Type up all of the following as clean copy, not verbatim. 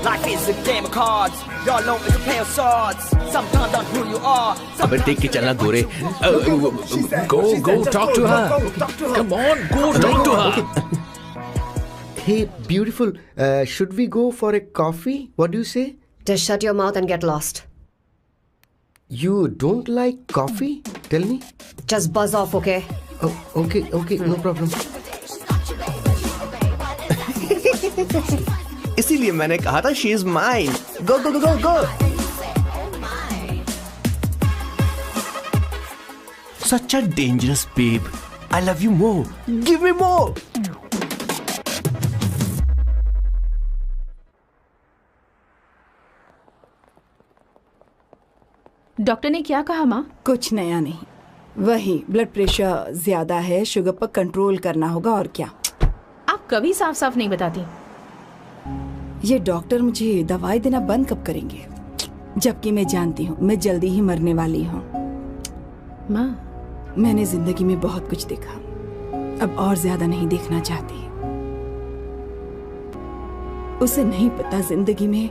Life is a game of cards. Your love is a pair of swords. Sometimes on who you are. अबे देख के चलना गोरे. Go talk to her. Come on, go talk to her. Hey, beautiful. Should we go for a coffee? What do you say? Just shut your mouth and get lost. You don't like coffee? Tell me. Just buzz off, okay? Oh, okay, no problem. इसीलिए मैंने कहा था she is mine. Go. Such a dangerous babe. I love you more. Give me more. Doctor ने क्या कहा माँ? कुछ नया नहीं, वही ब्लड प्रेशर ज्यादा है, शुगर पर कंट्रोल करना होगा और क्या। आप कभी साफ साफ नहीं बताती। ये डॉक्टर मुझे दवाई देना बंद कब करेंगे, जबकि मैं जानती हूँ मैं जल्दी ही मरने वाली हूँ। माँ, मैंने जिंदगी में बहुत कुछ देखा, अब और ज्यादा नहीं देखना चाहती। उसे नहीं पता जिंदगी में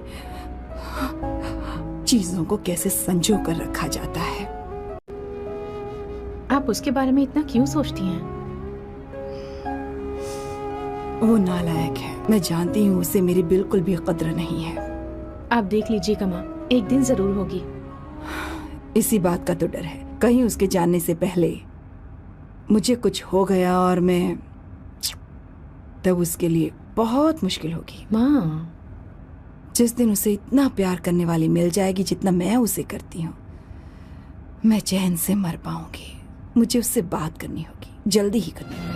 चीजों को कैसे संजो कर रखा जाता है। आप उसके बारे में इतना क्यों सोचती हैं? वो नालायक है, मैं जानती हूँ उसे मेरी बिल्कुल भी कद्र नहीं है। आप देख लीजिएगा माँ, एक दिन जरूर होगी। इसी बात का तो डर है, कहीं उसके जानने से पहले मुझे कुछ हो गया और मैं, तब उसके लिए बहुत मुश्किल होगी। माँ, जिस दिन उसे इतना प्यार करने वाली मिल जाएगी जितना मैं उसे करती हूँ, मैं चैन से मर पाऊंगी। मुझे उससे बात करनी होगी, जल्दी ही करनी होगी।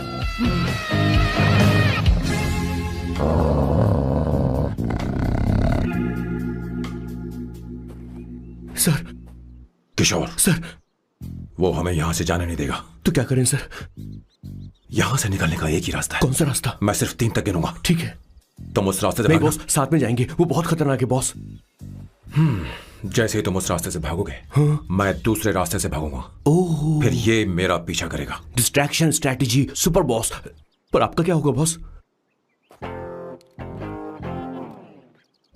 सर, किशोर सर, वो हमें यहाँ से जाने नहीं देगा। तो क्या करें सर? यहाँ से निकलने का एक ही रास्ता है। कौन सा रास्ता? मैं सिर्फ 3 तक गिनूंगा। ठीक है। तुम उस रास्ते से नहीं भागना। बॉस, साथ में जाएंगे, वो बहुत खतरनाक है बॉस। जैसे ही तुम उस रास्ते से भागोगे, मैं दूसरे रास्ते से भागूंगा। ओह, फिर ये मेरा पीछा करेगा। Distraction strategy super boss. पर आपका क्या होगा बॉस?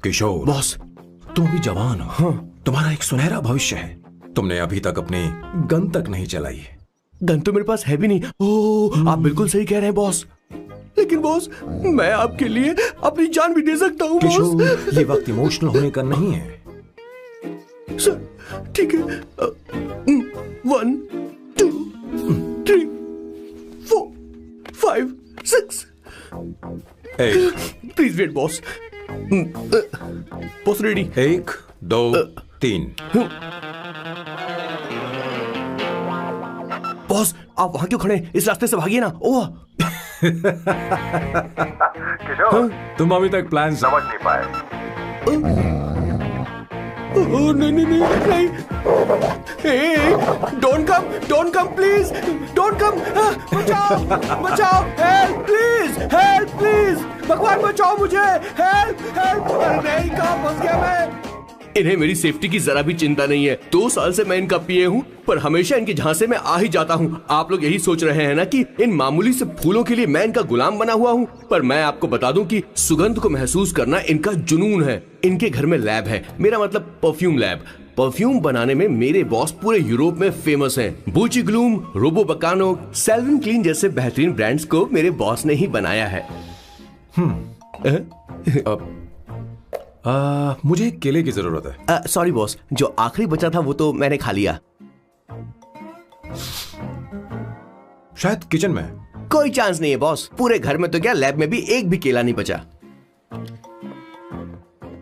किशोर बॉस, तुम अभी जवान हो। तुम्हारा एक सुनहरा भविष्य है। तुमने अभी तक अपनी गन तक नहीं चलाई। गन तो मेरे पास है भी नहीं। ओह, आप बिल्कुल सही कह रहे हैं बॉस। लेकिन बॉस, मैं आपके लिए अपनी जान भी दे सकता हूँ बॉस। किशोर, ये वक्त इमोशनल होने का नहीं है। सर, ठीक है। 1 2 3 4 5 6। Please wait boss. Boss ready? 1 2 3। Boss, आप वहां क्यों खड़े? इस रास्ते से भागिए ना। ओह किशोर, तुम अभी तक प्लान समझ नहीं पाए। नहीं। Don't come please, don't come. बचाओ, हेल्प प्लीज, भगवान बचाओ मुझे, हेल्प। नहीं, कहाँ फंस गया मैं? इन्हें मेरी सेफ्टी की जरा भी चिंता नहीं है। 2 साल से मैं इनका पिए हूँ, पर हमेशा इनके झांसे में आ ही जाता हूँ। आप लोग यही सोच रहे हैं ना कि इन मामूली से फूलों के लिए मैं इनका गुलाम बना हुआ हूँ, पर मैं आपको बता दूं कि सुगंध को महसूस करना इनका जुनून है। इनके घर में लैब है, मेरा मतलब परफ्यूम लैब। परफ्यूम बनाने में मेरे बॉस पूरे यूरोप में फेमस हैं। बूची ग्लूम, रोबो बकानो, सेल्विन क्लीन जैसे बेहतरीन ब्रांड्स को मेरे बॉस ने ही बनाया है। मुझे केले की जरूरत है। सॉरी बॉस, जो आखिरी बचा था वो तो मैंने खा लिया। शायद किचन में। कोई चांस नहीं है बॉस, पूरे घर में तो क्या, लैब में भी एक भी केला नहीं बचा।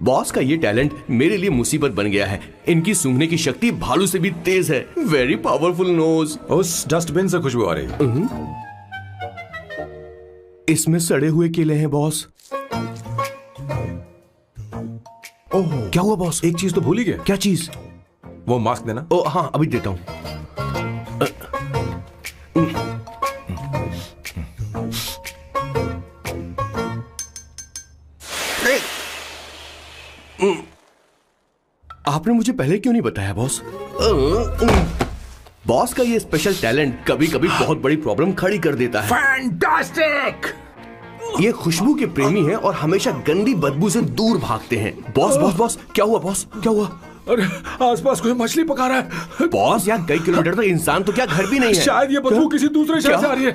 बॉस का ये टैलेंट मेरे लिए मुसीबत बन गया है। इनकी सूंघने की शक्ति भालू से भी तेज है। Very powerful nose. उस डस्टबिन से खुशबू आ रही है। इसमें सड़े हुए केले हैं बॉस। ओह, क्या हुआ बॉस? एक चीज तो भूल ही गए। क्या चीज? वो मास्क देना। ओ हाँ, अभी देता हूं। आपने मुझे पहले क्यों नहीं बताया बॉस? बॉस का ये स्पेशल टैलेंट कभी कभी बहुत बड़ी प्रॉब्लम खड़ी कर देता है। फैंटास्टिक! ये खुशबू के प्रेमी हैं और हमेशा गंदी बदबू से दूर भागते हैं। बॉस बॉस बॉस, क्या हुआ बॉस, क्या हुआ? अरे आसपास कोई मछली पका रहा है। बॉस, यहाँ कई किलोमीटर तक इंसान तो क्या घर भी नहीं है। शायद ये बदबू किसी दूसरे शहर से आ रही है।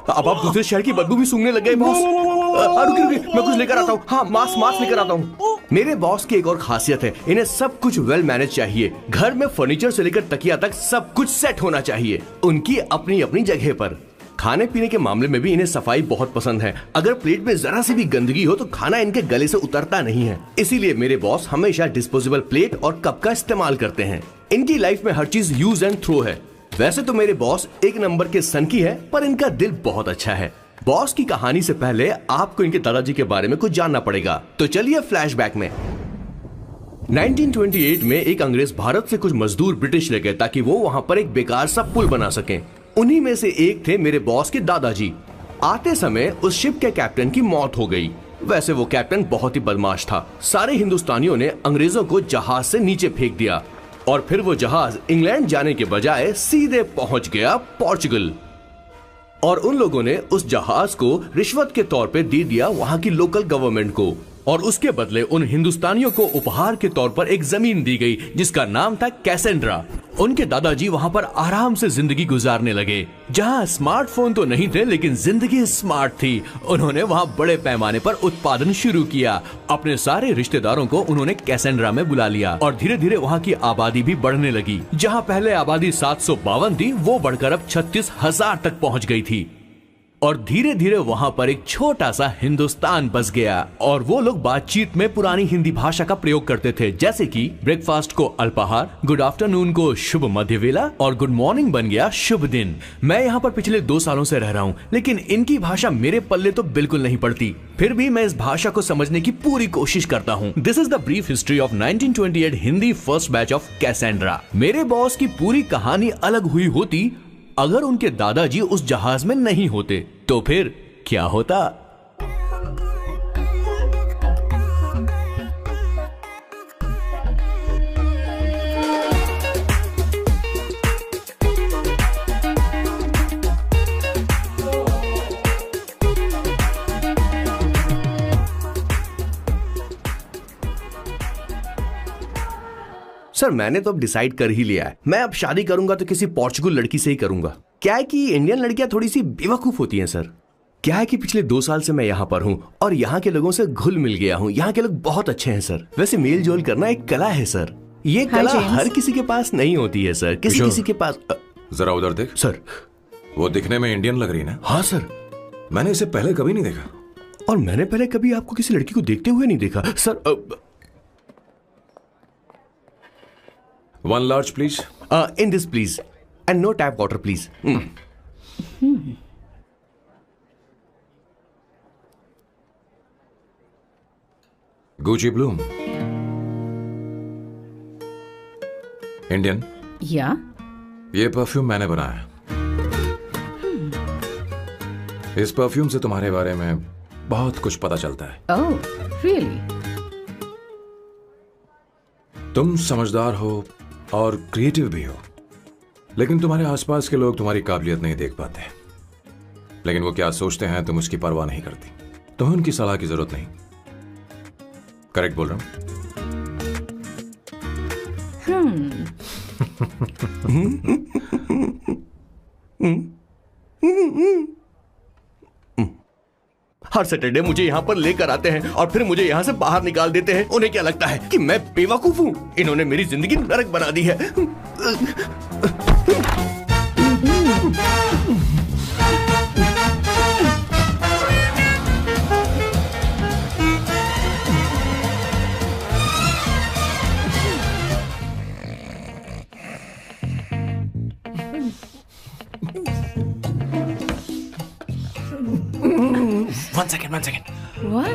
अब आप दूसरे शहर की बदबू भी सूंघने लग गए बॉस। रुकिए रुकिए, मैं कुछ लेकर आता हूँ। हाँ, मास्क लेकर आता हूँ। मेरे बॉस की एक और खासियत है, इन्हें सब कुछ वेल मैनेज चाहिए। घर में फर्नीचर से लेकर तकिया तक सब कुछ सेट होना चाहिए, उनकी अपनी अपनी जगह पर। खाने पीने के मामले में भी इन्हें सफाई बहुत पसंद है। अगर प्लेट में जरा सी भी गंदगी हो तो खाना इनके गले से उतरता नहीं है। इसीलिए मेरे बॉस हमेशा डिस्पोजेबल प्लेट और कप का इस्तेमाल करते हैं। इनकी लाइफ में हर चीज यूज एंड थ्रो है। वैसे तो मेरे बॉस एक नंबर के सनकी है, पर इनका दिल बहुत अच्छा है। बॉस की कहानी से पहले आपको इनके दादाजी के बारे में कुछ जानना पड़ेगा, तो चलिए फ्लैशबैक में। 1928 में एक अंग्रेज भारत से कुछ मजदूर ब्रिटिश ले गए ताकि वो वहां पर एक बेकार सा पुल बना सकें। उन्हीं में से एक थे मेरे बॉस के दादाजी। आते समय उस शिप के कैप्टन की मौत हो गई। वैसे वो कैप्टन बहुत ही बदमाश था। सारे हिंदुस्तानियों ने अंग्रेजों को जहाज से नीचे फेंक दिया और फिर वो जहाज इंग्लैंड जाने के बजाय सीधे पहुंच गया पोर्चुगल। और उन लोगों ने उस जहाज को रिश्वत के तौर पे दे दिया वहां की लोकल गवर्नमेंट को, और उसके बदले उन हिंदुस्तानियों को उपहार के तौर पर एक जमीन दी गई जिसका नाम था कैसेंड्रा। उनके दादाजी वहां पर आराम से जिंदगी गुजारने लगे, जहां स्मार्टफोन तो नहीं थे लेकिन जिंदगी स्मार्ट थी। उन्होंने वहां बड़े पैमाने पर उत्पादन शुरू किया। अपने सारे रिश्तेदारों को उन्होंने कैसेंड्रा में बुला लिया और धीरे धीरे वहां की आबादी भी बढ़ने लगी। जहां पहले आबादी 752 थी, वो बढ़कर अब 36,000 तक पहुंच गई थी। और धीरे धीरे वहां पर एक छोटा सा हिंदुस्तान बस गया और वो लोग बातचीत में पुरानी हिंदी भाषा का प्रयोग करते थे, जैसे कि ब्रेकफास्ट को अल्पाहार, गुड आफ्टरनून को शुभ मध्य वेला और गुड मॉर्निंग बन गया शुभ दिन। मैं यहाँ पर पिछले 2 सालों से रह रहा हूँ, लेकिन इनकी भाषा मेरे पल्ले तो बिल्कुल नहीं पड़ती। फिर भी मैं इस भाषा को समझने की पूरी कोशिश करता हूँ। This is the brief history of 1928 Hindi first batch of Cassandra. मेरे बॉस की पूरी कहानी अलग हुई होती अगर उनके दादाजी उस जहाज में नहीं होते, तो फिर क्या होता? सर, मैंने तो अब डिसाइड कर ही लिया है। मैं अब शादी करूंगा तो किसी पोर्चुगल लड़की से ही करूंगा। क्या है कि इंडियन लड़कियां थोड़ी सी बेवकूफ होती हैं सर। क्या है कि पिछले 2 साल से मैं यहाँ पर हूँ और यहाँ के लोगों से घुल मिल गया हूँ। यहाँ के लोग बहुत अच्छे हैं सर। वैसे मेल जोल करना एक कला है सर। ये कला हर किसी के पास नहीं होती है सर। किसी के पास। जरा उधर देख। सर, वो दिखने में इंडियन लग रही ना? हाँ सर। मैंने इसे पहले कभी नहीं देखा। और मैंने पहले कभी आपको किसी लड़की को देखते हुए नहीं देखा sir. 1 large please. In this please. And no tap water please. Gucci Bloom. Indian? या? ये परफ्यूम मैंने बनाया। इस परफ्यूम से तुम्हारे बारे में बहुत कुछ पता चलता है। ओह, रियली? तुम समझदार हो और क्रिएटिव भी हो, लेकिन तुम्हारे आसपास के लोग तुम्हारी काबिलियत नहीं देख पाते। लेकिन वो क्या सोचते हैं तुम उसकी परवाह नहीं करती। तुम्हें उनकी सलाह की जरूरत नहीं। करेक्ट बोल रहा हूं? हर सैटरडे मुझे यहाँ पर लेकर आते हैं और फिर मुझे यहाँ से बाहर निकाल देते हैं। उन्हें क्या लगता है कि मैं बेवकूफ हूँ? इन्होंने मेरी जिंदगी नरक बना दी है। One second. Why?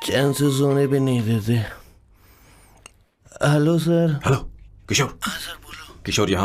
चैन से सोने पे नहीं देते। Hello sir. हेलो किशोर। किशोर यहाँ